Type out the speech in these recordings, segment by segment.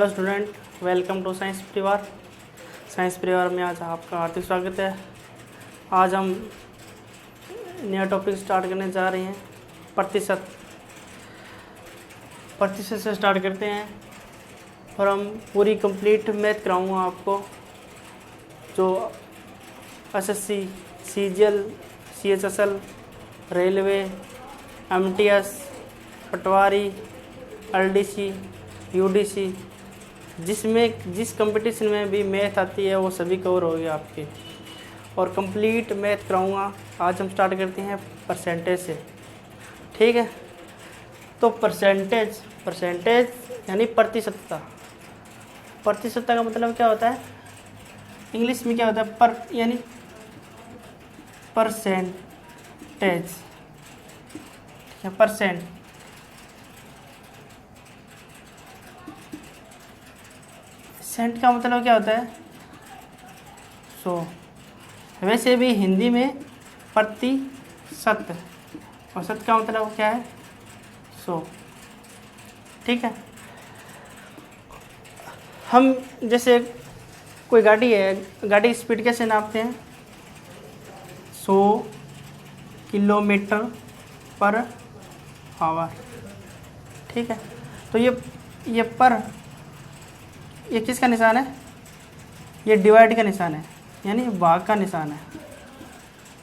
Hello student, welcome to science Parivar. Science Parivar में आज आपका हार्दिक स्वागत है। आज हम नया टॉपिक स्टार्ट करने जा रहे हैं, प्रतिशत। प्रतिशत से स्टार्ट करते हैं और हम पूरी कंप्लीट मैथ कराऊंगा आपको, जो SSC, CGL, CHSL, railway, MTS, पटवारी, एलडीसी, यूडीसी, जिस कंपटीशन में भी मैथ आती है वो सभी कवर होगी आपके, और कंप्लीट मैथ कराऊंगा। आज हम स्टार्ट करते हैं परसेंटेज से, ठीक है। तो परसेंटेज यानी प्रतिशतता। प्रतिशतता का मतलब क्या होता है? इंग्लिश में क्या होता है? पर यानी परसेंटेज, ठीक है, परसेंट। सेंट का मतलब क्या होता है? 100। वैसे भी हिंदी में प्रतिशत, और शत का मतलब क्या है? 100, ठीक है। हम जैसे कोई गाड़ी है, गाड़ी की स्पीड कैसे नापते हैं? 100 किलोमीटर पर आवर, ठीक है। तो ये पर, ये किसका निशान है? ये डिवाइड का निशान है, यानी भाग का निशान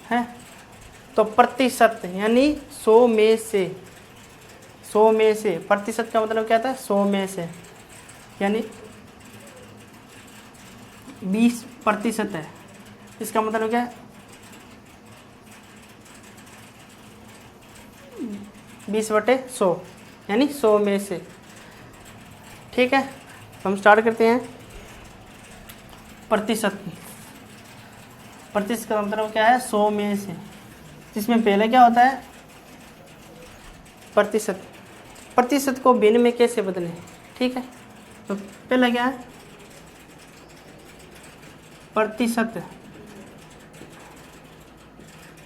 है। तो प्रतिशत यानी 100 में से, 100 में से, प्रतिशत का मतलब क्या था? 100 में से, यानी 20% है। इसका मतलब क्या है? 20/100, यानी 100 में से, ठीक है। हम स्टार्ट करते हैं प्रतिशत। प्रतिशत का मतलब क्या है? 100 में से, जिसमें पहले क्या होता है? प्रतिशत। प्रतिशत को भिन्न में कैसे बदलें, ठीक है। तो पहला क्या है? प्रतिशत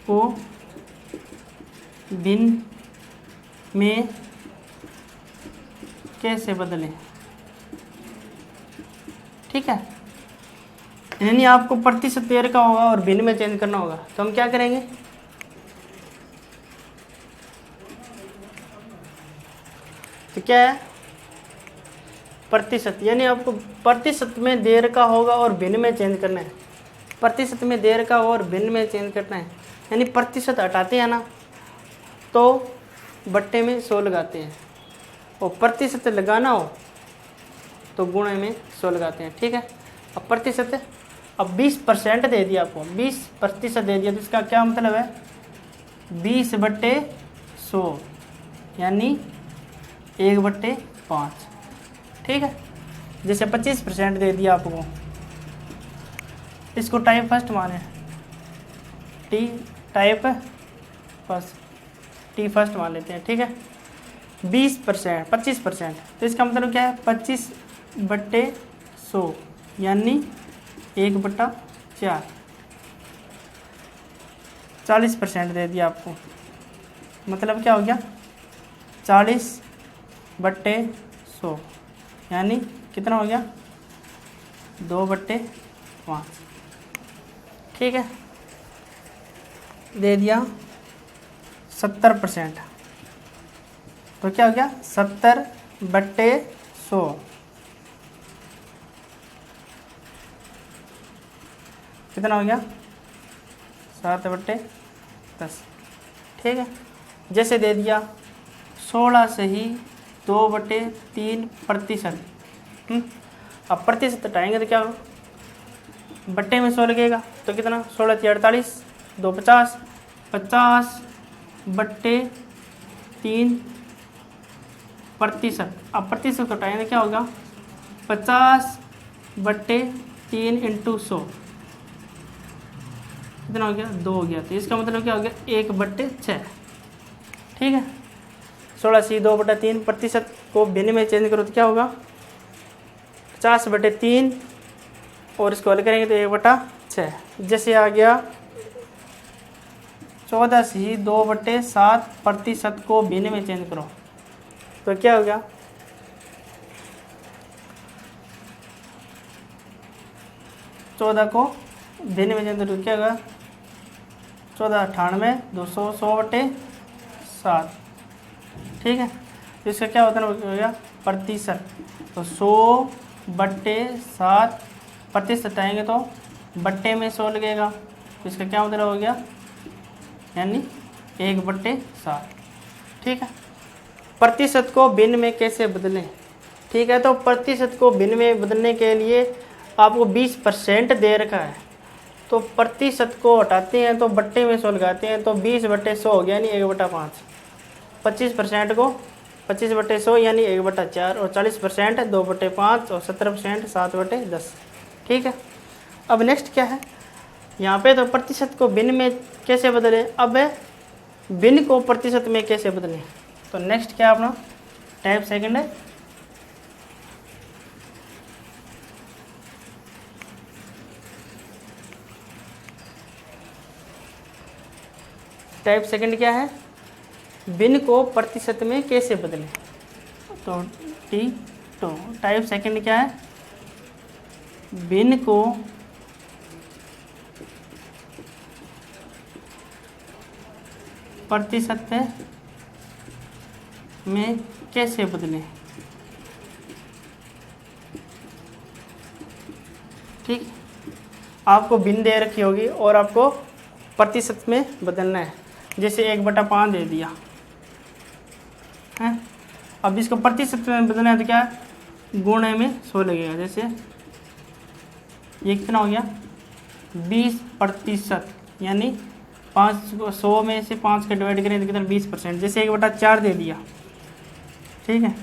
को भिन्न में कैसे बदलें, ठीक है। यानी आपको प्रतिशत देर का होगा और भिन्न में चेंज करना होगा। तो हम क्या करेंगे? तो क्या है? प्रतिशत, यानी आपको प्रतिशत में देर का होगा और भिन्न में चेंज करना है। प्रतिशत में देर का और भिन्न में चेंज करना है, यानी प्रतिशत हटाते हैं ना, तो बट्टे में 100 लगाते हैं, और प्रतिशत लगाना हो तो गुणे में 100 लगाते हैं, ठीक है। अब प्रतिशत, अब 20% दे दिया आपको, 20% दे दिया, तो इसका क्या मतलब है? 20/100, यानी 1/5, ठीक है। जैसे 25% दे दिया आपको, इसको टाइप फर्स्ट माने, टाइप फर्स्ट मान लेते हैं, ठीक है। 20%, 25%, तो इसका मतलब क्या है? 25/100, यानी 1/4, 40% दे दिया आपको, मतलब क्या हो गया? 40/100, यानी कितना हो गया? 2/5, ठीक है। दे दिया 70%, तो क्या हो गया? 70/100, कितना हो गया? 7/10, ठीक है। जैसे दे दिया 16 से ही 2/3%। अब प्रतिशत हटाएंगे तो क्या होगा? बट्टे में 100 लगेगा, तो कितना? 16 × 48, 2 50, 50/3%। अब प्रतिशत हटाएंगे तो क्या होगा? 50/3 × 100, कितना हो गया? 2 हो गया। तो इसका मतलब क्या हो गया? 1/6, ठीक है। 16 से 2/3, प्रतिशत को भिन्न में चेंज करो तो क्या होगा? 50/3, और इसको हल करेंगे तो 1/6। जैसे आ गया 14 से 2/7, प्रतिशत को भिन्न में चेंज करो तो क्या हो गया? 14 को भिन्न में जाए तो क्या होगा, 14 98 200 100/7, ठीक है। तो इसका क्या होता है हो गया प्रतिशत, तो 100/7 प्रतिशत आएंगे तो बट्टे में 100 लगेगा, तो इसका क्या मतलब हो गया यानी 1/7, ठीक है। प्रतिशत को भिन्न में कैसे बदलें, ठीक है। तो प्रतिशत को भिन्न में बदलने के लिए आपको 20% दे रखा है, तो प्रतिशत को हटाते हैं तो बट्टे में 100 लगाते हैं, तो 20/100 हो गया यानी 1/5। 25% को 25/100 यानी 1/4, और 40% 2/5, और 17% 7/10, ठीक है। अब नेक्स्ट क्या है यहाँ पे, तो प्रतिशत को भिन्न में कैसे बदले, अब भिन्न को प्रतिशत में कैसे बदलें। तो नेक्स्ट क्या अपना टाइप सेकंड है, टाइप सेकंड क्या है, भिन्न को प्रतिशत में कैसे बदलें। तो T2 टाइप सेकंड क्या है, भिन्न को प्रतिशत में कैसे बदलें, ठीक। आपको भिन्न दे रखी होगी और आपको प्रतिशत में बदलना है, जैसे 1/5 दे दिया है। अब इसको प्रतिशत में बदलना है तो क्या गुणे में 100 लगेगा, जैसे ये कितना हो गया 20%, यानी 100 में से 5 का डिवाइड करें तो कितना 20%, जैसे 1/4 दे दिया, ठीक है।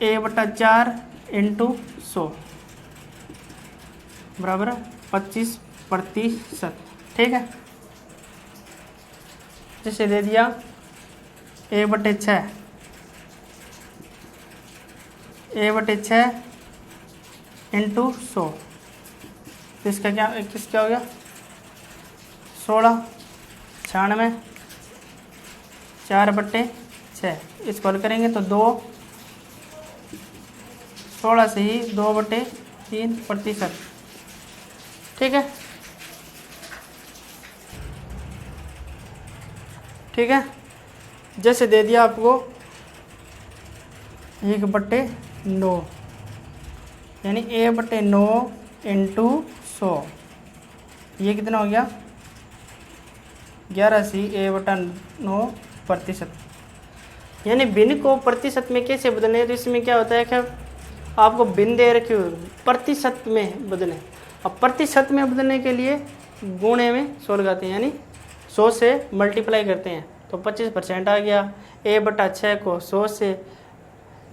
1/4 × 100 बराबर 25%, ठीक है। जैसे दे दिया 1/6, 1/6 × 100, तो इसका क्या हो गया 16 96 4/6, इसको हल करेंगे तो 2 16 से ही 2/3%, ठीक है, ठीक है। जैसे दे दिया आपको 1/9, यानी 1/9 × 100, ये कितना हो गया 11 से 1/9%, यानी भिन्न को प्रतिशत में कैसे बदलें। तो इसमें क्या होता है कि आपको भिन्न दे रखी हो प्रतिशत में बदलें, अब प्रतिशत में बदलने के लिए गुणे में 100 लगाते हैं, यानी 100 से मल्टीप्लाई करते हैं तो 25% आ गया। 1/6 को 100 से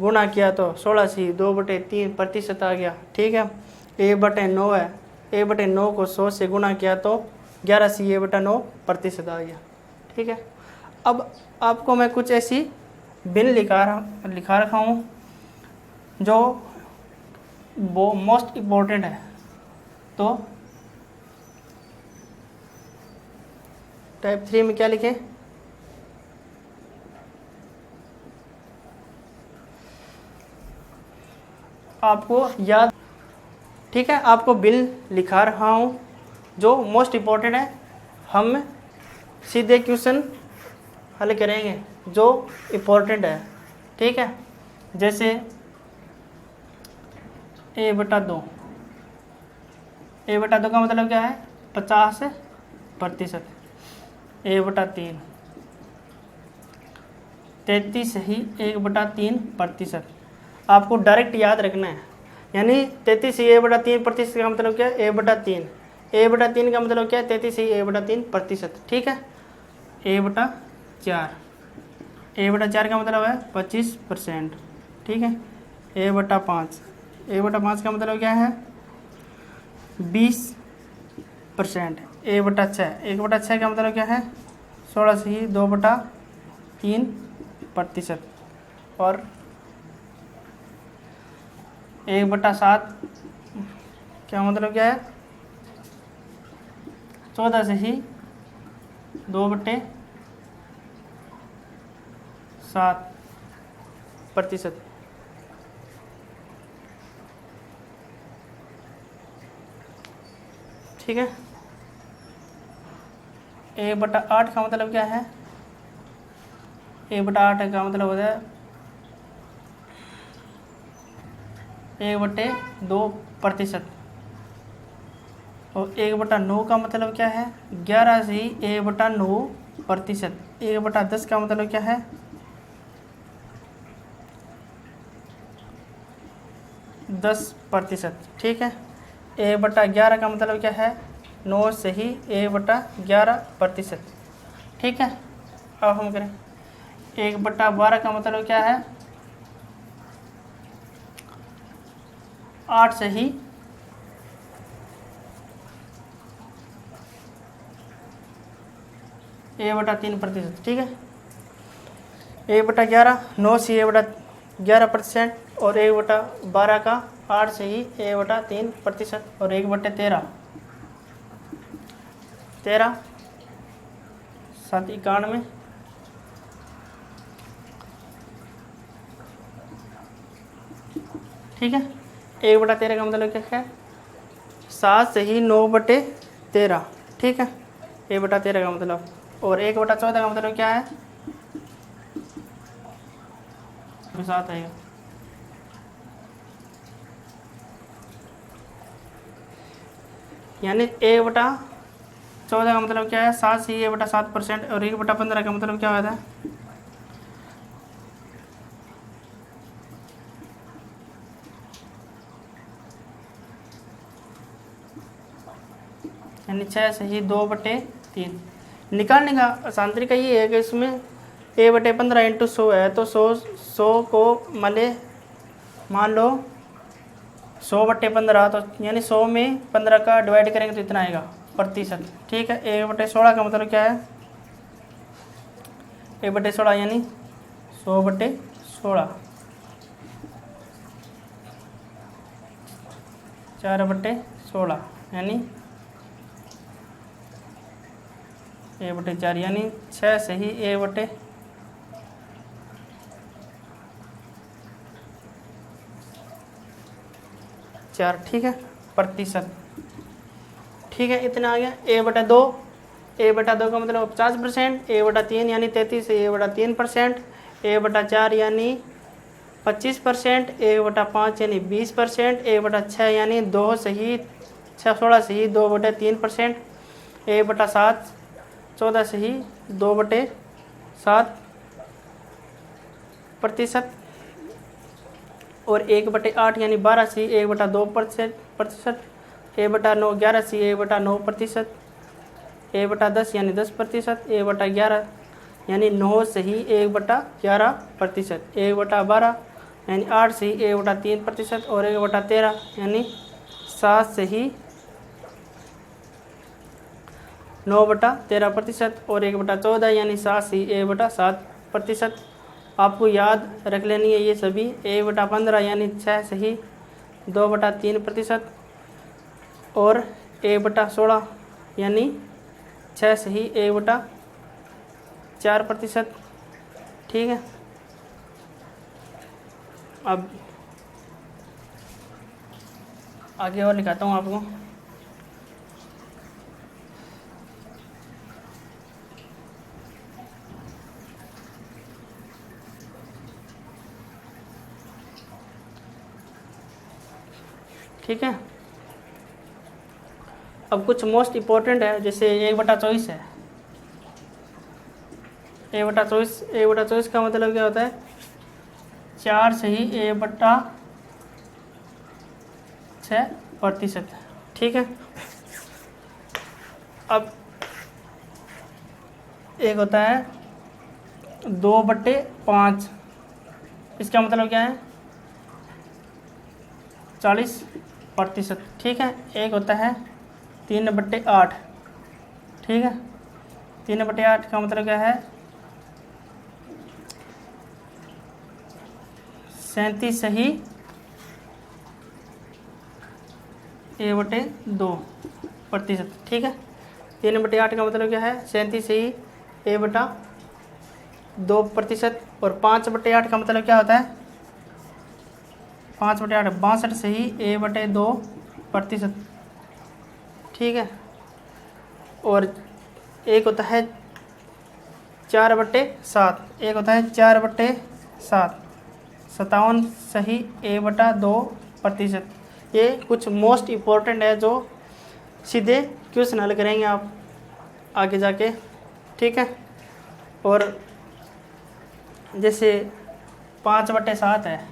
गुणा किया तो 16 से 2/3% आ गया, ठीक है। 1/9 है, 1/9 को 100 से गुणा किया तो 11 से 1/9% आ गया, ठीक है। अब आपको मैं कुछ ऐसी भिन्न लिखा रखा हूँ जो वो मोस्ट इम्पोर्टेंट है, तो टाइप 3 में क्या लिखें, आपको याद, ठीक है। आपको बिल लिखा रहा हूँ जो मोस्ट इम्पोर्टेंट है, हम सीधे क्वेश्चन हल करेंगे जो इम्पोर्टेंट है, ठीक है। जैसे a/2, a/2 का मतलब क्या है 50%, a/3 33 ही 1/3%, आपको डायरेक्ट याद रखना है, यानी 33 ही 1/3% का मतलब क्या है a/3, a/3 का मतलब क्या है 33 ही 1/3%, ठीक है। a/4, a/4 का मतलब है 25%, ठीक है। a/5, a/5 का मतलब क्या है 20%, a/6, 1/6 का मतलब क्या है 16 से ही 2/3%, और 1/7 क्या मतलब क्या है 14 से ही 2/7%, ठीक है। 1/8 का मतलब क्या है? 1/8 का मतलब होता है 1/2%। और 1/9 का मतलब क्या है? 11 से ही 1/9%। 1/10 का मतलब क्या है? 10%। ठीक है। 1/11 का मतलब क्या है? 9 से ही 1/11%। ठीक है। अब हम करें 1/12 का मतलब क्या है? 8 से ही 1/3%। ठीक है। 1/11 9 से 1/11%। और 1/12 का 8 से ही 1/3%। और 1/13 13 7 91। ठीक है। 1/13 का मतलब क्या है? 7 से ही 9/13। ठीक है। 1/13 का मतलब। और 1/14 का मतलब क्या है? 7 आएगा। यानी 1/14 का मतलब क्या है? 7 से 1/7%। और 1/15 का मतलब क्या होता है? यानी 6 से ही 2/3। निकालने का आसान तरीका ये है कि इसमें 1/15 इंटू 100 है, तो 100 को मान लो 100/15, तो यानी 100 में 15 का डिवाइड करेंगे तो इतना आएगा प्रतिशत। ठीक है। 1/16 का मतलब क्या है? 1/16 यानी 100/16। 4/16 यानी 1/4। यानी 6 से ही 1/4। ठीक है। प्रतिशत। ठीक है। इतना आ गया। 1/2 1/2 का मतलब 50%। 1/3 यानी 33 से 1/3%। 1/4 यानी 25%। 1/5 यानी 20%। 1/6 यानी 2 से ही 16 से ही 2/3%। 1/7 14 से ही 2/7%। और 1/8 यानी 12 से 1/2%। 1/9 11 से 1/9%। 1/10 यानी 10%। 1/11 यानी 9 से ही 1/11%। 1/12 यानी 8 से ही 1/3%। और 1/13 यानी 7 से ही 9/13%। और 1/14 यानी 7 से ही 1/7%। आपको याद रख लेनी है ये सभी। 1/15 यानी 6 से ही 2/3%। और 1/16 यानी 6 से ही 1/4%। ठीक है। अब आगे और लिखाता हूँ आपको। ठीक है। अब कुछ मोस्ट इम्पोर्टेंट है, जैसे 1/24 है। 1/24 का मतलब क्या होता है? 4 से ही 1/6%। ठीक है। अब एक होता है 2/5। इसका मतलब क्या है? 40%। ठीक है। एक होता है 3/8। ठीक है। 3/8 का मतलब क्या है? 37 से ही 1/2%। ठीक है। 3/8 का मतलब क्या है? 37 से ही 1/2%। और 5/8 का मतलब क्या होता है? 5/8 62 से ही 1/2%। ठीक है। और एक होता है 4/7, एक होता है 4/7, 57 सही A/2%। ये कुछ मोस्ट इम्पोर्टेंट है जो सीधे क्वेश्चन हल करेंगे आप आगे जाके, ठीक है। और जैसे 5/7 है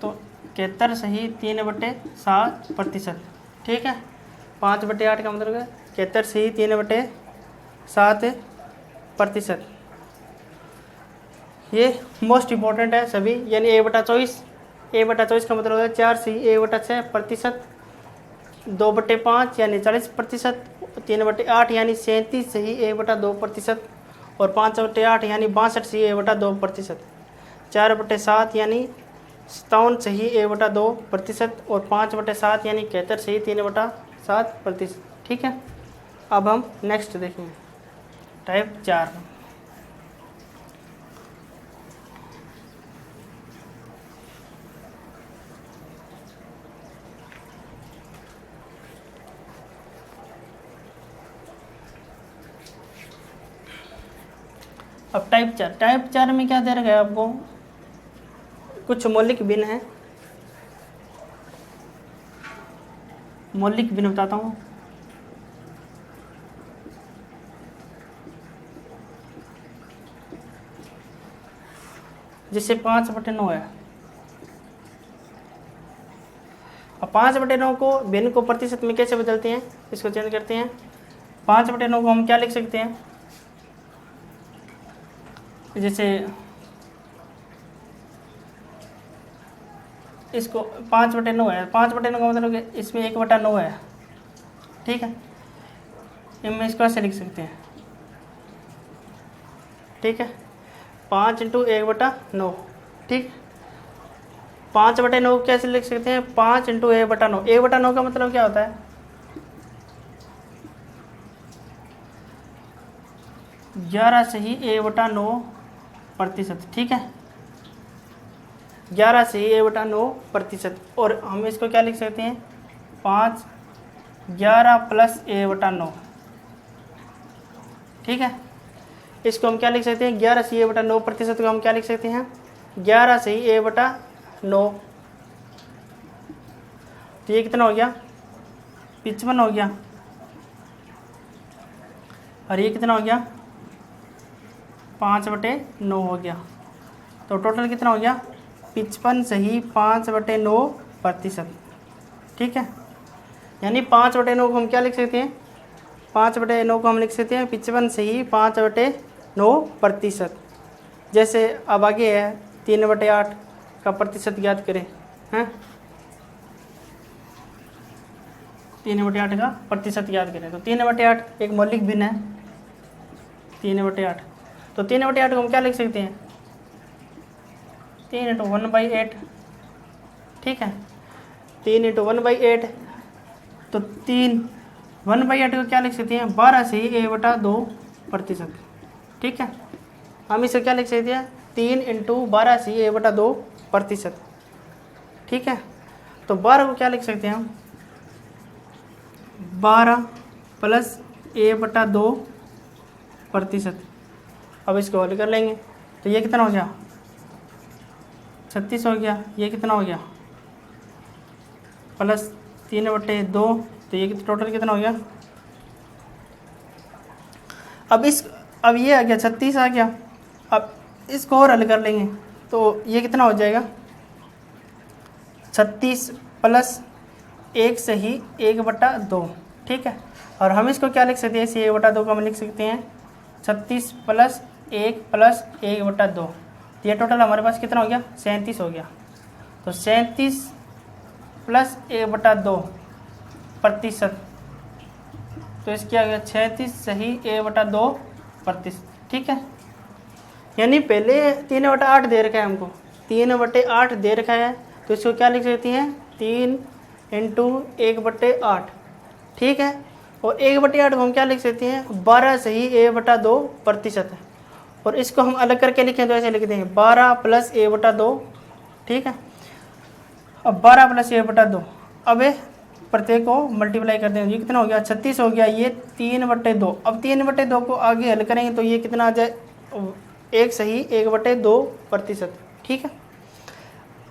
तो 71 सही 3/7%, ठीक है। 5/8 का मतलब है 71 सही 3/7%। ये मोस्ट इम्पोर्टेंट है सभी, यानी A/24, A/24 का मतलब है 4 सही A/6%, 2/5 यानी 40%, 3/8 यानी 37 सही A/2%, और 5/8 यानी 62 सही A/2%, 4/7 यानी 57 सही A/2%, और 5/7 यानी 71 सही 3/7%, ठीक है। अब हम नेक्स्ट देखेंगे टाइप 4। अब टाइप 4 में क्या दे रखा है आपको, कुछ मौलिक भिन्न है। मौलिक भिन्न बताता हूँ। जैसे 5/9 है। अब 5/9 को भिन्न को प्रतिशत में कैसे बदलते हैं, इसको चेंज करते हैं। 5/9 को हम क्या लिख सकते हैं, जैसे इसको 5/9 है, 5/9 का मतलब इसमें 1/9 है, ठीक है। इनमें इसको ऐसे लिख सकते हैं, ठीक है। 5 × 1/9, ठीक। 5/9 कैसे लिख सकते हैं, 5 × 1/9। 1/9 का मतलब क्या होता है, 11 सही A/9%, ठीक है। 11 सही A/9%। और हम इसको क्या लिख सकते हैं, 5 11 + A/9, ठीक है। इसको हम क्या लिख सकते हैं, 11 सही A/9% को हम क्या लिख सकते हैं, 11 सही A/9। तो ये कितना हो गया, 55 हो गया। और ये कितना हो गया, 5/9 हो गया। तो टोटल कितना हो गया, 55 सही 5/9%, ठीक है। यानी 5/9 को हम क्या लिख सकते हैं, 5/9 को हम लिख सकते हैं 55 सही 5/9%। जैसे अब आगे है 3/8 का प्रतिशत ज्ञात करें, हैं 3/8 का प्रतिशत ज्ञात करें। तो 3/8 एक मौलिक भिन्न है, 3/8। तो 3/8 को हम क्या लिख सकते हैं, 3 × 1/8, ठीक है। 3 × 1/8, तो 1/8 को क्या लिख सकते हैं, 12 सही A/2%, ठीक है। हम इसे क्या लिख सकते हैं, 3 × 12 सही A/2%, ठीक है। तो 12 को क्या लिख सकते हैं हम, 12 + A/2%। अब इसको हल कर लेंगे तो ये कितना हो गया, 36 हो गया। ये कितना हो गया, + 3/2, तो ये टोटल कितना हो गया। अब ये आ गया 36 आ गया। अब इसको और हल कर लेंगे तो ये कितना हो जाएगा, 36 + 1 सही 1/2, ठीक है। और हम इसको क्या लिख सकते हैं, इस 1/2 को हम लिख सकते हैं 36 + 1 + 1/2। तो ये टोटल हमारे पास कितना हो गया, 37 हो गया। तो 37 + 1/2%, तो इसकी आ गया 36 सही A/2%, ठीक है। यानी पहले 3/8 दे रखा है हमको, 3/8 दे रखा है, तो इसको क्या लिख सकती हैं, 3 × 1/8, ठीक है। और 1/8 को हम क्या लिख सकते हैं, 12 सही A/2% है। और इसको हम अलग करके लिखें तो ऐसे लिख देंगे 12 + A/2, ठीक है। अब 12 + A/2, अब प्रत्येक को मल्टीप्लाई करते हैं, ये कितना हो गया 36 हो गया, ये 3/2। अब 3/2 को आगे हल करेंगे तो ये कितना आ जाए 1 सही 1/2%। ठीक है,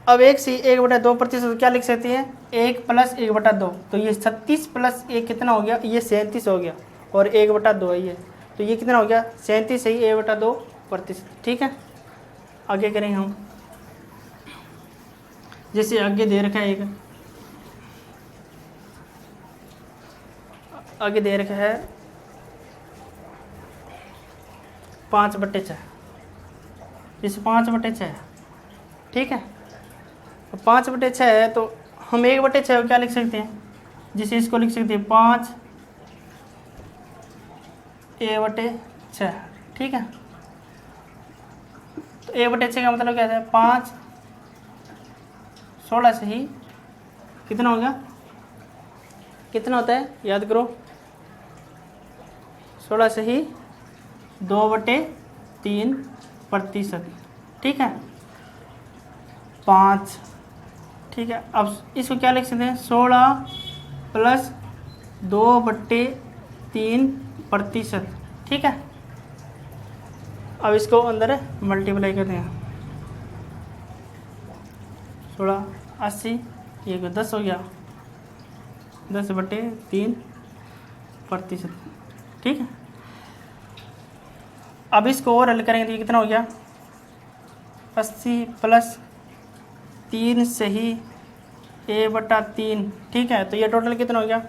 अब 1 सही 1/2% क्या लिख सकते हैं 1 + 1/2, तो ये 36 + 1 कितना हो गया, ये 37 हो गया, और 1/2 है ये, तो ये कितना हो गया 37 सही 1/2%। ठीक है, आगे करेंगे हम, जैसे आगे दे रखा है आगे दे रखा है 5/6, जैसे 5/6। ठीक है, 5/6 है तो हम 1/6 को क्या लिख सकते हैं, जिसे इसको लिख सकते हैं 5a/6। ठीक है, तो 1/6 का मतलब क्या है 5 16 से ही कितना हो गया, कितना होता है याद करो, 16 से ही 2/3%। ठीक है 5। ठीक है, अब इसको क्या लिख सकते हैं 16 + 2/3%। ठीक है, अब इसको अंदर मल्टीप्लाई करते हैं, 16 80, ये 10 हो गया 10/3%। ठीक है, अब इसको और हल करेंगे तो ये कितना हो गया 80 + 3 सही a/3। ठीक है, तो ये टोटल कितना हो गया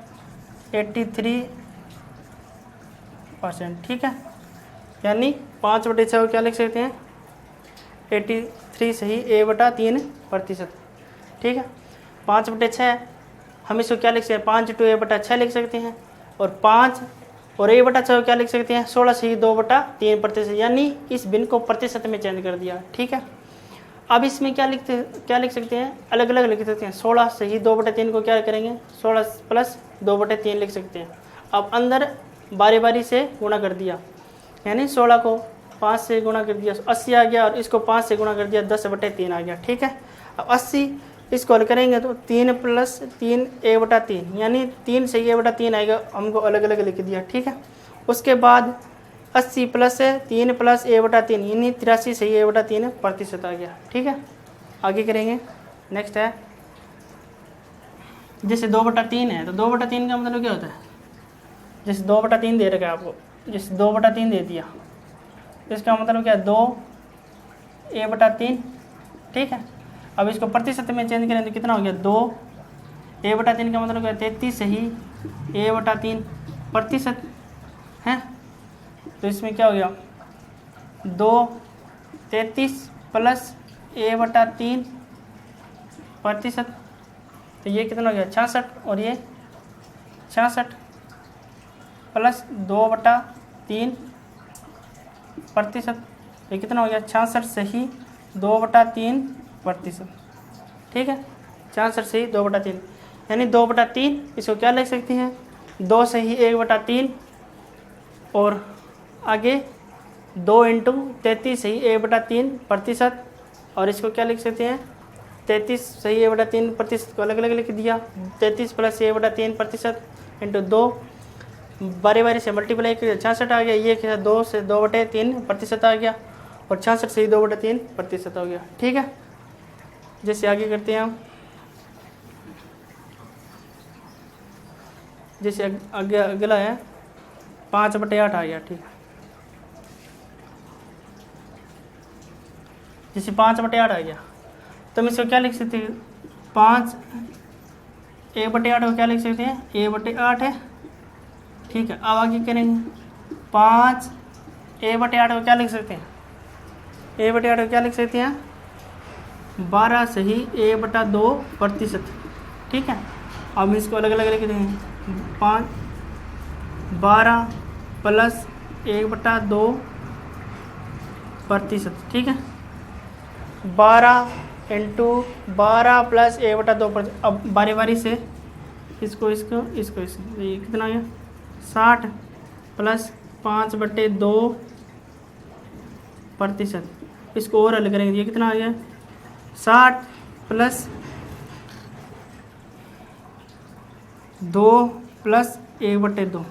83%। ठीक है, यानी 5/6 को क्या लिख सकते हैं 83 सही a/3%। ठीक है, 5/6 हम इसको क्या लिख सकते हैं 5 × a/6 लिख सकते हैं, और 5 और a/6 को क्या लिख सकते हैं 16 सही 2/3%, यानी इस भिन्न को प्रतिशत में चेंज कर दिया। ठीक है, अब इसमें क्या लिख सकते हैं अलग अलग लिख सकते हैं, 16 सही 2/3 को क्या करेंगे 16 + 2/3 लिख सकते हैं। अब अंदर बारी बारी से गुणा कर दिया, यानी 16 को 5 से गुणा कर दिया 80 आ गया, और इसको 5 से गुणा कर दिया 10/3 आ गया। ठीक है, अब 80 इसको हल करेंगे तो 3 + 3 a/3, यानी 3 सही a/3 आएगा, हमको अलग अलग लिख दिया। ठीक है, उसके बाद 80 + 3 + a/3, यानी 83 सही a/3% आ गया। ठीक है, आगे करेंगे, नेक्स्ट है जैसे 2/3 है, तो 2/3 का मतलब क्या होता है, जैसे 2/3 दे रखा है आपको, जैसे 2/3 दे दिया, तो इसका मतलब क्या है 2 a/3। ठीक है, अब इसको प्रतिशत में चेंज करें तो कितना हो गया 2 a/3 का मतलब क्या 33 सही a/3% है, तो इसमें क्या हो गया 2 33 + a/3%, तो ये कितना हो गया 66, और ये 66 + 2/3%, ये कितना हो गया 66 सही 2/3%। ठीक है, 66 सही 2/3, यानी 2/3 इसको क्या लिख सकते हैं 2 सही 1/3, और आगे 2 × 33 सही 1/3%, और इसको क्या लिख सकते हैं 33 सही 1/3% को अलग अलग लिख दिया, 33 + a/3% × 2, बारी बारी से मल्टीप्लाई किया 66 आ गया, ये 2 से 2/3% आ गया, और 66 सही 2/3% हो गया। ठीक है, जैसे आगे करते हैं हम, जैसे आगे अगला है 5/8 आ गया। ठीक है, जैसे 5/8 आ गया तो हम इसको क्या लिख सकते हैं 5 a/8 को क्या लिख सकते हैं a/8 है। ठीक है, अब आगे करेंगे 5 a/8 को क्या लिख सकते हैं a/8 को क्या लिख सकते हैं 12 सही a/2%। ठीक है, अब इसको अलग अलग लिख देंगे 5 12 + 1/2%। ठीक है, 12 × 12 + 1/2%। अब बारी बारी से इसको ये कितना है 60 + 5/2%, इसको और हल करेंगे ये कितना आ गया 60 + 2 प्लस 1/2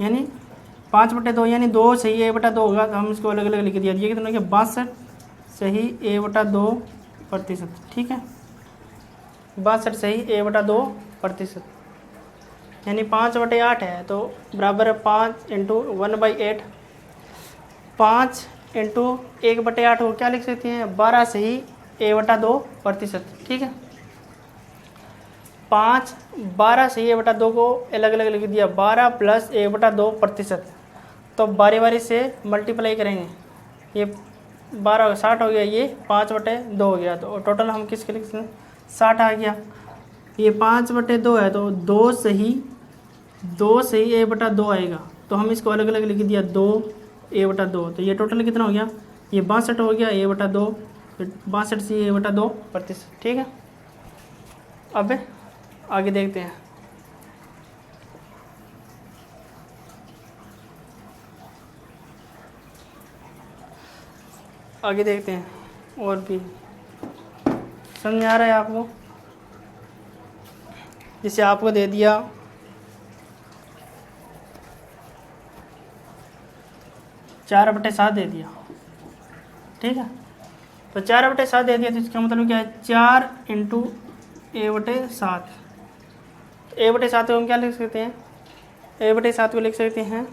यानी 5/2 यानी 2 सही 1/2 होगा, तो हम इसको अलग अलग लिख दिया। ये कितना हो गया 62 सही 1/2%। ठीक है, 62 सही 1/2% यानी 5/8 है, तो बराबर है 5 इंटू 1/8। 5 इंटू 1/8 को क्या लिख सकते हैं 12 सही 1/2%। ठीक है, 5 12 सही 1/2 को अलग अलग लिख दिया, 12 प्लस 1/2%। तो बारी बारी से मल्टीप्लाई करेंगे, ये 12 60 हो गया, ये 5/2 हो गया, तो टोटल हम किसके लिख सकते हैं 60 आ गया। ये 5/2 है, तो 2 सही 1/2 आएगा, तो हम इसको अलग अलग लिख दिया 2 1/2। तो ये टोटल कितना हो गया, ये 62 हो गया 1/2, 62 सही 1/2%। ठीक है, अब आगे देखते हैं। आगे देखते हैं और भी समझ आ रहा है आपको। जैसे आपको दे दिया 4/7 दे दिया। ठीक है, तो 4/7 दे दिया, तो इसका मतलब क्या है 4 इंटू a/7। a/7 को हम क्या लिख सकते हैं, a/7 को लिख सकते हैं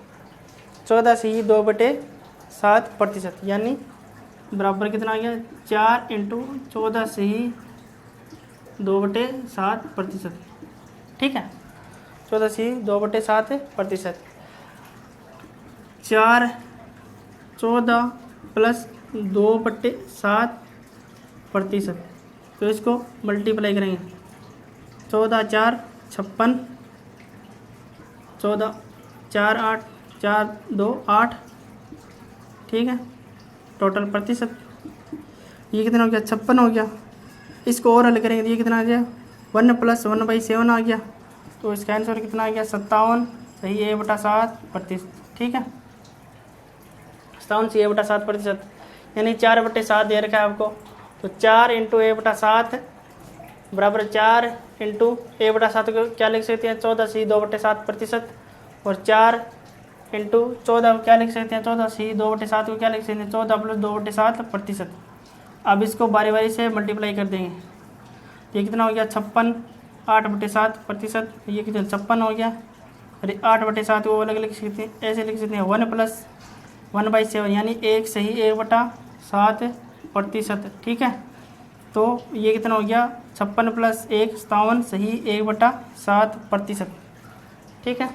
14 सही 2/7%, यानी बराबर कितना आ गया 4 इंटू 14 सही 2/7%। ठीक है, 14 सही 2/7%। 4 14 प्लस 2/7%, तो इसको मल्टीप्लाई करेंगे 14 4 56, 14 4 8 4 2 8। ठीक है, टोटल प्रतिशत ये कितना हो गया 56 हो गया। इसको और हल करेंगे तो ये कितना आ गया 1 प्लस 1/7 आ गया, तो इसका आंसर कितना आ गया 57 सही 1/7%। ठीक है, 57 सही 1/7%, यानी 4/7 दे रखा है आपको, तो 4 इंटू 1/7 बराबर 4 इंटू 1/7 को क्या लिख सकते हैं 14 सही 2/7%, और 4 इंटू 14 को क्या लिख सकते हैं 14 सही 2/7 को क्या लिख सकते हैं 14 प्लस 2/7%। अब इसको बारी बारी से मल्टीप्लाई कर देंगे, ये कितना हो गया 56 8/7%, ये कितना 56 हो गया, और 8/7 को अलग लिख सकते हैं, ऐसे लिख सकते हैं 1 प्लस 1/7 यानी 1 सही 1/7%। ठीक है, तो ये कितना हो गया 56 प्लस 1 57 सही 1/7%। ठीक है,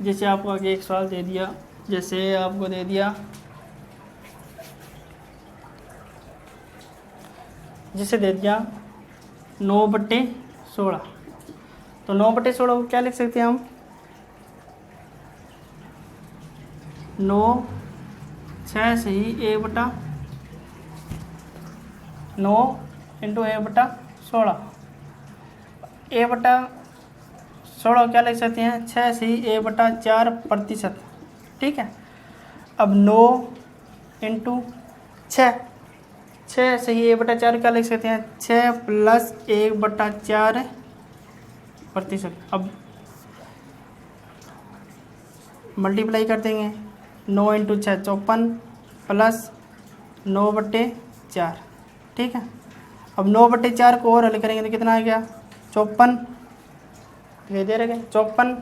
जैसे आपको आगे एक सवाल दे दिया, जैसे आपको दे दिया जिसे दे दिया 9/16, तो 9/16 को क्या लिख सकते हैं हम 9 6 सही 1/9 इंटू 1/16, 1/16 क्या लिख सकते हैं 6 सही 1/4%। ठीक है, अब 9 इंटू 6 सही 1/4 क्या लिख सकते हैं 6 प्लस 1/4%। अब मल्टीप्लाई कर देंगे 9 इंटू 6 54 प्लस 9/4। ठीक है, अब 9/4 को और हल करेंगे तो कितना आ गया 54, दे रहे 54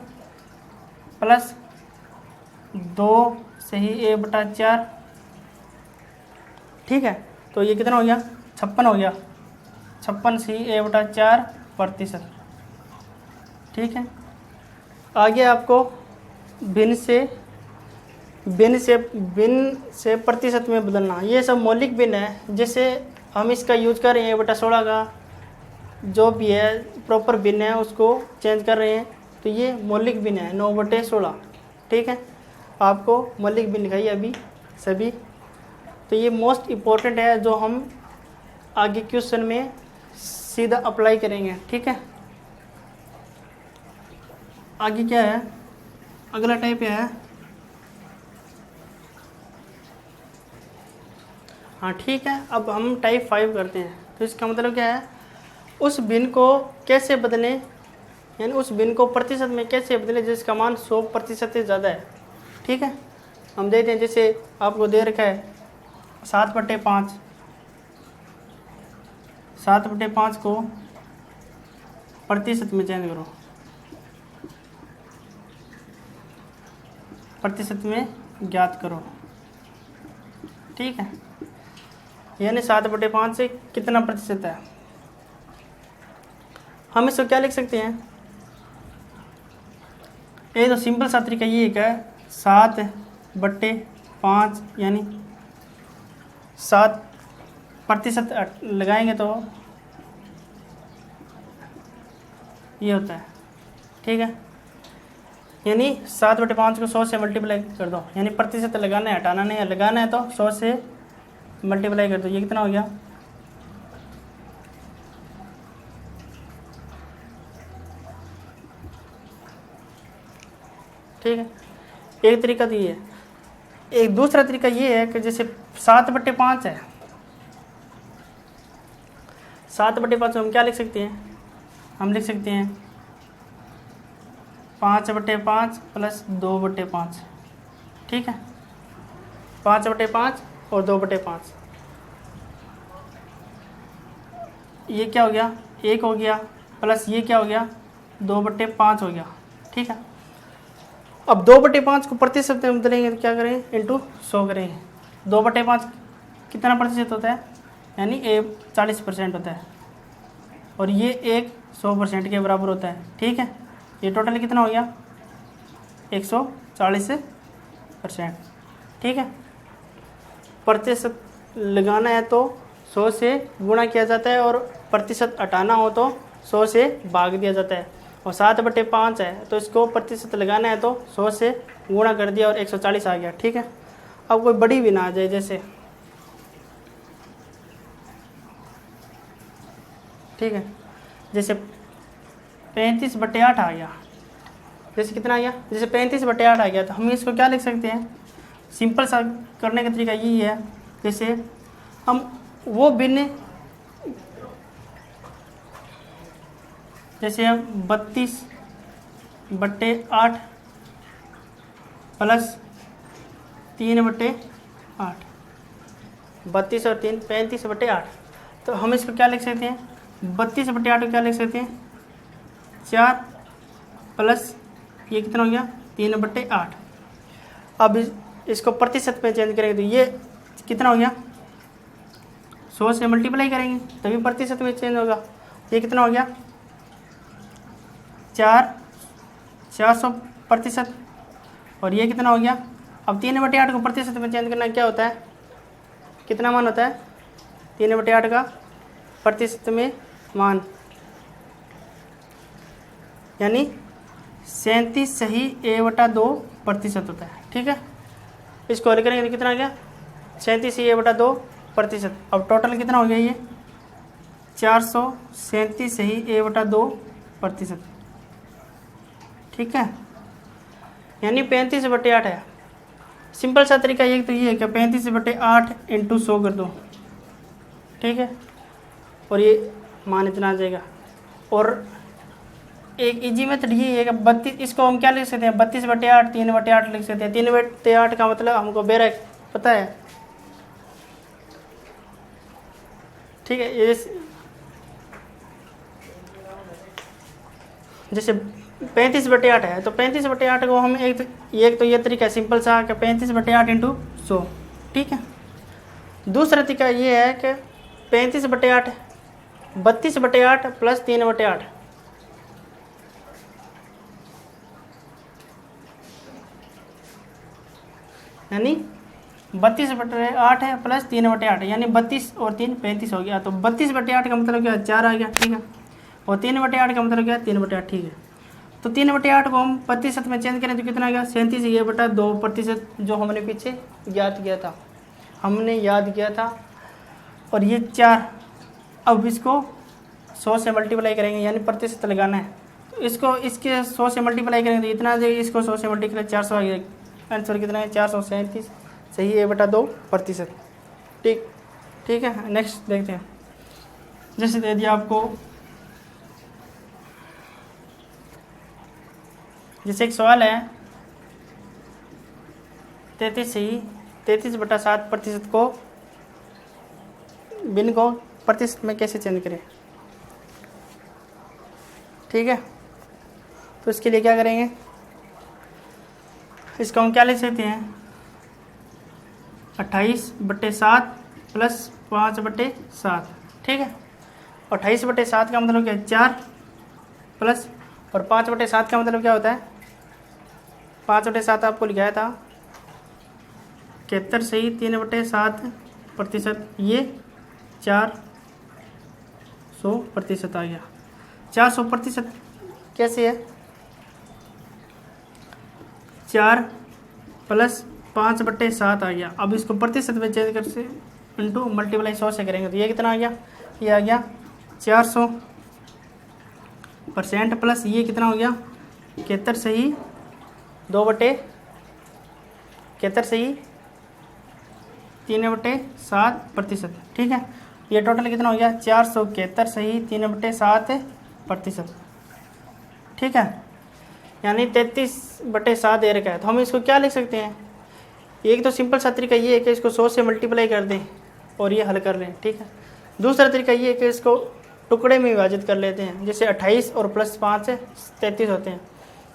प्लस 2 सही 1/4। ठीक है, तो ये कितना हो गया 56 हो गया, 56 सही 1/4%। ठीक है, आगे आपको भिन्न से प्रतिशत में बदलना, ये सब मौलिक भिन्न है। जैसे हम इसका यूज कर रहे हैं 1/16 का जो भी है प्रॉपर भिन्न है उसको चेंज कर रहे हैं, तो ये मौलिक भिन्न है 9/16। ठीक है, आपको मौलिक भिन्न लिखाई अभी सभी, तो ये मोस्ट इम्पोर्टेंट है जो हम आगे क्वेश्चन में सीधा अप्लाई करेंगे। ठीक है, आगे क्या है अगला टाइप है हाँ ठीक है, अब हम टाइप 5 करते हैं। तो इसका मतलब क्या है, उस भिन्न को कैसे बदलें, यानी उस भिन्न को प्रतिशत में कैसे बदलें जिसका मान 100% से ज़्यादा है। ठीक है, हम देखते हैं, जैसे आपको दे रखा है 7/5, 7/5 को प्रतिशत में चेंज करो, प्रतिशत में ज्ञात करो। ठीक है, यानी 7/5 से कितना प्रतिशत है। हम इसको क्या लिख सकते हैं, ये तो सिंपल सा तरीका ये है, 7/5 यानी 7% लगाएंगे तो ये होता है। ठीक है, यानी 7/5 को 100 से मल्टीप्लाई कर दो, यानी प्रतिशत लगाना है, हटाना नहीं है। लगाना है तो 100 से मल्टीप्लाई कर दो, ये कितना हो गया, ठीक है। एक तरीका तो ये है। एक दूसरा तरीका ये है कि जैसे 7/5 है, 7/5 हम क्या लिख सकते हैं, हम लिख सकते हैं 5/5 प्लस 2/5। ठीक है, 5/5 और 2/5, ये क्या हो गया, 1 हो गया, प्लस ये क्या हो गया, 2/5 हो गया। ठीक है, अब 2/5 को प्रतिशत में बदलेंगे तो क्या करेंगे, इंटू 100 करेंगे। 2/5 कितना प्रतिशत होता है, यानी 40% होता है, और ये 100% के बराबर होता है। ठीक है, ये टोटल कितना हो गया, 140%। ठीक है, प्रतिशत लगाना है तो 100 से गुणा किया जाता है, और प्रतिशत हटाना हो तो 100 से भाग दिया जाता है। और 7/5 है तो इसको प्रतिशत लगाना है तो 100 से गुणा कर दिया और 140 आ गया। ठीक है, अब कोई बड़ी भी ना आ जाए, जैसे ठीक है, जैसे 35/8 आ गया, जैसे कितना आ गया, जैसे 35/8 आ गया, तो हम इसको क्या लिख सकते हैं, सिंपल सा करने का तरीका यही है, जैसे हम वो भिन्न, जैसे हम 32/8 प्लस 3/8, 32 और 3 35/8, तो हम इसको क्या लिख सकते हैं, 32/8 को क्या लिख सकते हैं, 4 प्लस ये कितना हो गया, 3/8। अब इसको प्रतिशत में चेंज करेंगे तो ये कितना हो गया, 100 से मल्टीप्लाई करेंगे तभी प्रतिशत में चेंज होगा। ये कितना हो गया, 400%, और ये कितना हो गया। अब 3/8 को प्रतिशत में चेंज करना क्या होता है, कितना मान होता है, 3/8 का प्रतिशत में मान, यानी 37 सही A/2% होता है। ठीक है, इसको हल करेंगे तो कितना आ गया, 37 A/2%। अब टोटल कितना हो गया, ये 437 सही A/2%। ठीक है, यानी 35/8 है। सिंपल सा तरीका ये तो ये है कि 35/8 इंटू 100 कर दो। ठीक है, और ये मान इतना आ जाएगा। और एक इजी मेथड ये है कि 32, इसको हम क्या लिख सकते हैं, 32/8 3/8 लिख सकते हैं। 3/8 का मतलब हमको बेरा पता है। ठीक है, ये जैसे 35/8 है तो 35/8 को हम एक तो ये तरीका है सिंपल सा कि 35/8 इंटू 100। ठीक है, दूसरा तरीका ये है कि 35/8 32/8 प्लस 3/8, यानी 32/8 है प्लस 3/8, यानी 32 और 3 35 हो गया। तो 32/8 का मतलब क्या, 4 आ गया। ठीक है, और 3/8 का मतलब क्या, 3/8। ठीक है, तो 3/8 को हम प्रतिशत में चेंज करें तो कितना आ गया, 37 A/2%, जो हमने पीछे याद किया था, और ये 4। अब इसको 100 से मल्टीप्लाई करेंगे, यानी प्रतिशत लगाना है तो इसको इसके 100 से मल्टीप्लाई करेंगे तो इतना आ जाएगा, इसको 100 से मल्टीप्लाई 400 आ गया। आंसर कितना है, 437 सही A/2%। ठीक, ठीक है, नेक्स्ट देखते हैं। जैसे दे दिया आपको, जैसे एक सवाल है 33/7% को भिन्न को प्रतिशत में कैसे चेंज करें। ठीक है, तो इसके लिए क्या करेंगे, इसको हम क्या लिख सकते हैं, 28/7 प्लस 5/7। ठीक है, 28/7 का मतलब क्या है, 4 प्लस, और 5/7 का मतलब क्या होता है, 5/7 आपको लिखाया था 71 सही 3/7%, ये 400% आ गया। 400% कैसे है, 4 प्लस 5/7 आ गया। अब इसको प्रतिशत में चेंज कर से इंटू मल्टीप्लाई 100 से करेंगे तो ये कितना आ गया, ये आ गया 400% प्लस ये कितना हो गया 71 सही 3/7%। ठीक है, ये टोटल कितना हो गया 471 सही 3/7%। ठीक है, यानी 33/7 दे रखा है। तो हम इसको क्या लिख सकते हैं, एक तो सिंपल सा तरीका ये है कि इसको 100 से मल्टीप्लाई कर दें और ये हल कर लें। ठीक है, दूसरा तरीका ये है कि इसको टुकड़े में विभाजित कर लेते हैं, जैसे 28 और प्लस 5 33 होते हैं,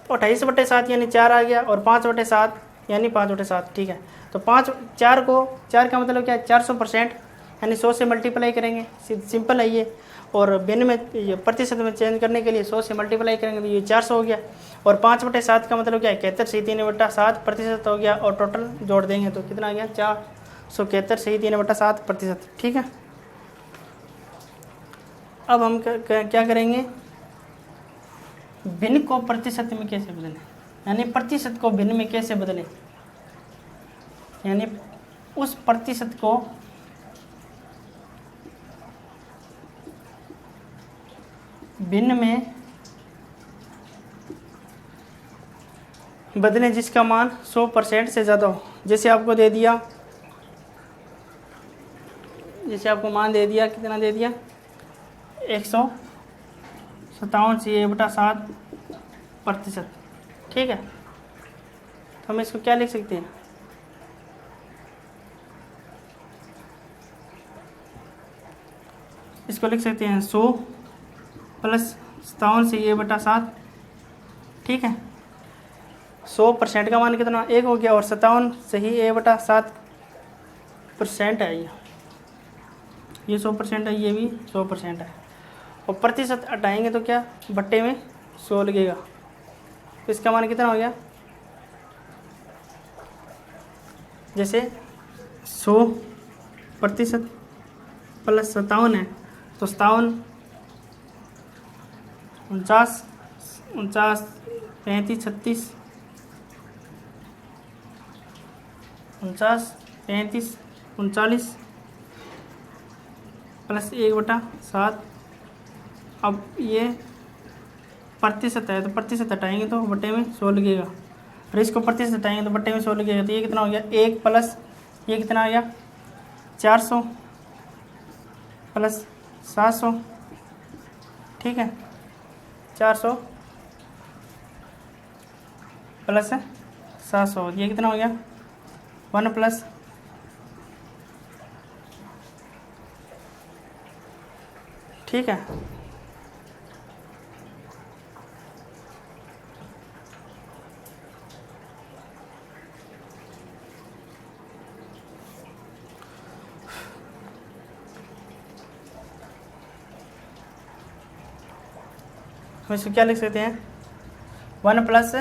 तो 28/7 यानी 4 आ गया, और 5/7 यानी 5/7। ठीक है, तो 4 का मतलब क्या है 400%, यानी 100 से मल्टीप्लाई करेंगे, सिंपल है ये। और भिन्न में ये प्रतिशत में चेंज करने के लिए 100 से मल्टीप्लाई करेंगे तो ये 400 हो गया, और 5/7 का मतलब क्या है 71 सही 3/7% हो गया, और टोटल जोड़ देंगे तो कितना आ गया 471 सही 3/7%। ठीक है, अब हम क्या करेंगे, भिन्न को प्रतिशत में कैसे बदलें, यानी प्रतिशत को भिन्न में कैसे बदलें, यानी उस प्रतिशत को भिन्न में बदलें जिसका मान 100% से ज़्यादा हो। जैसे आपको दे दिया, जैसे आपको मान दे दिया, कितना दे दिया 157/7%। ठीक है, तो हम इसको क्या लिख सकते हैं, इसको लिख सकते हैं 100 प्लस 57/7। ठीक है, 100% का मान कितना 1 हो गया, और 57 सही 1/7% है। ये 100% है, ये भी 100% है, और प्रतिशत हटाएंगे तो क्या बट्टे में 100 लगेगा, तो इसका मान कितना हो गया, जैसे 100% प्लस 57 है तो 57 49 35 36 49 35 39 प्लस 1/7। अब ये प्रतिशत है तो प्रतिशत हटाएंगे तो बट्टे में 100 लगेगा, और इसको प्रतिशत हटाएंगे तो बट्टे में 100 लगेगा, तो ये कितना हो गया 1 प्लस ये कितना आ गया 400 प्लस 700। ठीक है, 400 प्लस 700, ये कितना हो गया 1 प्लस, ठीक है, हम इसको क्या लिख सकते हैं 1 प्लस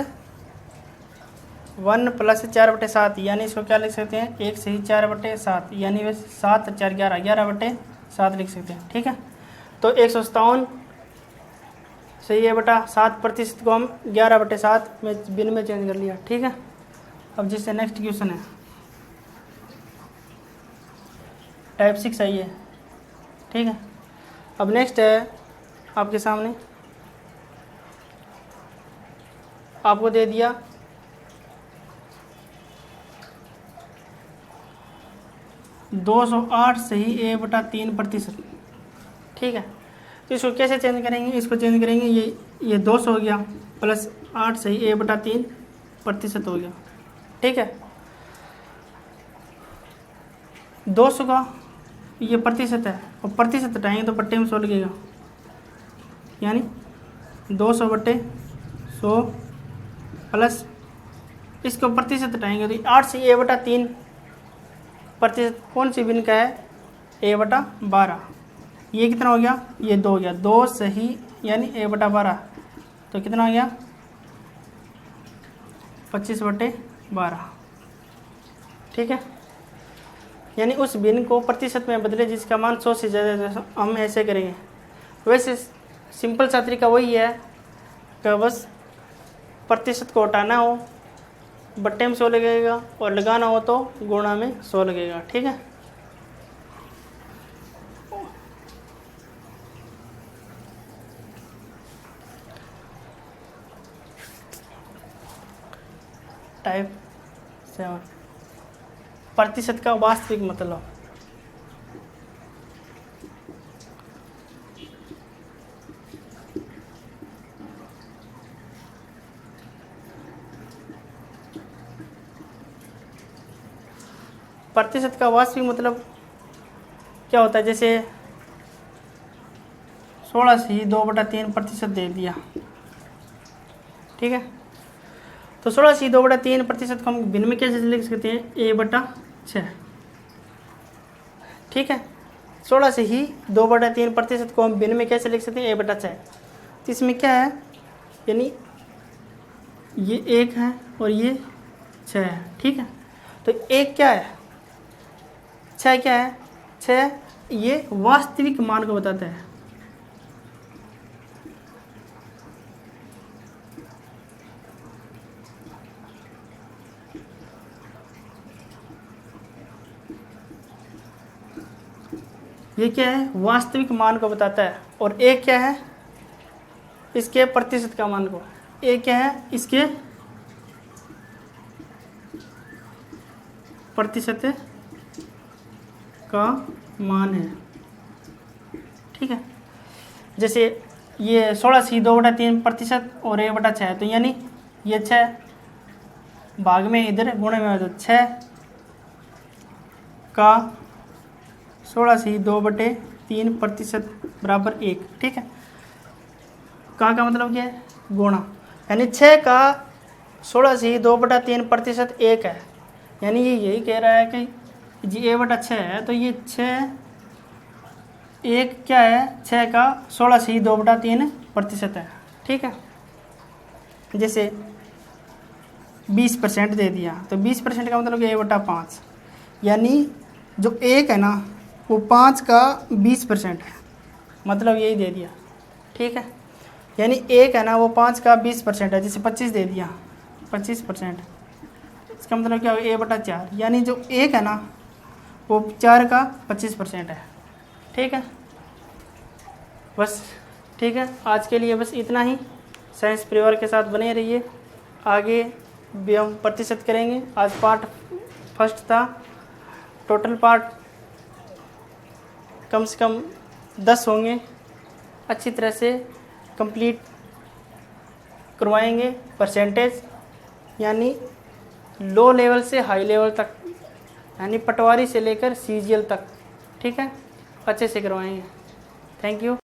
4/7, यानी इसको क्या लिख सकते हैं 1 सही 4/7, यानी वे 7 4 11 11/7 लिख सकते हैं। ठीक है, तो 157 सही 7% को हम 11/7 में भिन्न में चेंज कर लिया। ठीक है, अब जिससे नेक्स्ट क्वेश्चन है टाइप 6 आई है। ठीक है, अब नेक्स्ट है आपके सामने, आपको दे दिया 208 सही A/3%। ठीक है, तो इसको कैसे चेंज करेंगे? इसको चेंज करेंगे, ये 200 हो गया प्लस 8 सही A/3% हो गया। ठीक है, 200 का ये प्रतिशत है और प्रतिशत हटाएंगे तो बट्टे में 100 लगेगा, यानी 200/100 प्लस इसको प्रतिशत हटाएंगे तो 8 से A/3%। कौन सी भिन्न का है? A/12। ये कितना हो गया? ये 2 हो गया, 2 सही यानी A/12, तो कितना हो गया? 25/12। ठीक है, यानी उस भिन्न को प्रतिशत में बदले जिसका मान 100 से ज़्यादा। हम ऐसे करेंगे। वैसे सिंपल सा तरीका वही है कि बस प्रतिशत को हटाना हो बट्टे में 100 लगेगा और लगाना हो तो गुणा में 100 लगेगा। ठीक है, टाइप 7 प्रतिशत का वास्तविक मतलब। प्रतिशत का वास्तविक मतलब क्या होता है? जैसे 16 से ही 2/3% दे दिया। ठीक है, तो 16 से 2/3% को हम भिन्न में कैसे लिख सकते हैं? A/6। ठीक है, 16 से ही 2/3% को हम भिन्न में कैसे लिख सकते हैं? A/6। तो इसमें क्या है, यानी ये 1 है और ये 6 है। ठीक है, तो 1 क्या है, 6 क्या है? 6 ये वास्तविक मान को बताता है। ये क्या है? वास्तविक मान को बताता है। और एक क्या है? इसके प्रतिशत का मान को। एक क्या है? इसके प्रतिशत का मान है। ठीक है, जैसे ये 16 से 2/3% और A/6 है, तो यानी ये 6 भाग में इधर गुणे में, तो 6 का 16 से 2/3% बराबर 1। ठीक है, का मतलब क्या है? गुणा, यानी 6 का 16 से 2/3% 1 है, यानी ये यही कह रहा है कि जी A/6 है, तो ये 6 1 क्या है? 6 का 16 से 2/3% है। ठीक है, जैसे 20% दे दिया, तो 20% का मतलब A/5, यानी जो 1 है ना वो 5 का 20% है, मतलब यही दे दिया। ठीक है, यानी 1 है ना वो 5 का 20% है, जैसे 25 दे दिया 25%, इसका मतलब क्या हो? A/4, यानी जो 1 है ना वो 4 का 25% है। ठीक है, बस ठीक है, आज के लिए बस इतना ही। साइंस परिवार के साथ बने रहिए, आगे भी हम प्रतिशत करेंगे। आज पार्ट फर्स्ट था, टोटल पार्ट कम से कम 10 होंगे, अच्छी तरह से कंप्लीट करवाएंगे। परसेंटेज यानी लो लेवल से हाई लेवल तक, यानी पटवारी से लेकर CGL तक। ठीक है, अच्छे से करवाएंगे। Thank you.